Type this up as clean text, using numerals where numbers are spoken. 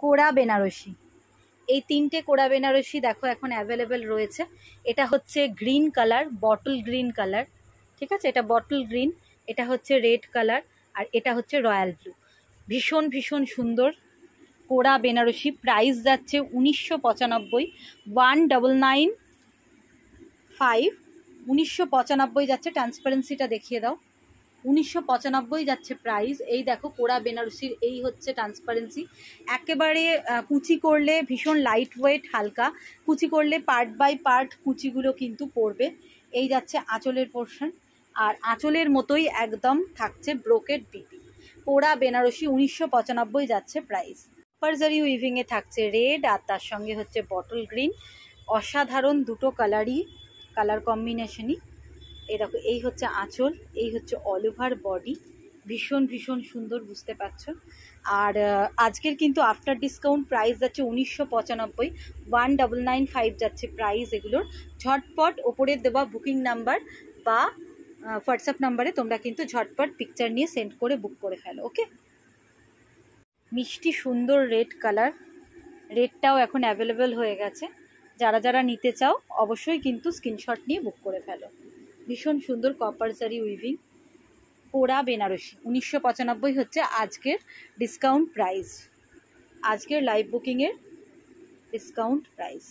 কোড়া বেনারসি। এই তিনটে কোড়া বেনারসি দেখো এখন অ্যাভেলেবেল রয়েছে। এটা হচ্ছে green colour, bottle green colour, ঠিক আছে, এটা বটল গ্রিন, এটা হচ্ছে রেড কালার, আর এটা হচ্ছে রয়্যাল ব্লু। ভীষণ ভীষণ সুন্দর কোড়া বেনারসি। প্রাইস যাচ্ছে 1995, 1995, 1995 যাচ্ছে। ট্রান্সপারেন্সিটা দেখিয়ে দাও, 1995 যাচ্ছে প্রাইস। এই দেখো কোড়া বেনারসির এই হচ্ছে ট্রান্সপারেন্সি। একেবারে কুচি করলে ভীষণ লাইট ওয়েট, হালকা কুচি করলে পার্ট বাই পার্ট কুচিগুলো কিন্তু পড়বে। এই যাচ্ছে আঁচলের পোর্শন, আর আঁচলের মতোই একদম থাকছে ব্রোকেড বিপি। কোড়া বেনারসি 1995 যাচ্ছে প্রাইস। পারজারি উইভিংয়ে থাকছে রেড, আর তার সঙ্গে হচ্ছে বটল গ্রিন। অসাধারণ দুটো কালার কম্বিনেশনই। এই দেখো এই হচ্ছে আঁচল, এই হচ্ছে অল ওভার বডি। ভীষণ ভীষণ সুন্দর, বুঝতে পারছো। আর আজকের কিন্তু আফটার ডিসকাউন্ট প্রাইস যাচ্ছে 1995, 1995 যাচ্ছে প্রাইস এগুলোর। ঝটপট ওপরের দেওয়া বুকিং নাম্বার বা হোয়াটসঅ্যাপ নাম্বারে তোমরা কিন্তু ঝটপট পিকচার নিয়ে সেন্ড করে বুক করে ফেলো। ওকে, মিষ্টি সুন্দর রেড কালার, রেডটাও এখন অ্যাভেলেবেল হয়ে গেছে। যারা যারা নিতে চাও অবশ্যই কিন্তু স্ক্রিনশট নিয়ে বুক করে ফেলো। ভীষণ সুন্দর কপার জারি উইভিং কোড়া বেনারসি 1995 হচ্ছে আজকের ডিসকাউন্ট প্রাইস, আজকের লাইভ বুকিংয়ের ডিসকাউন্ট প্রাইস।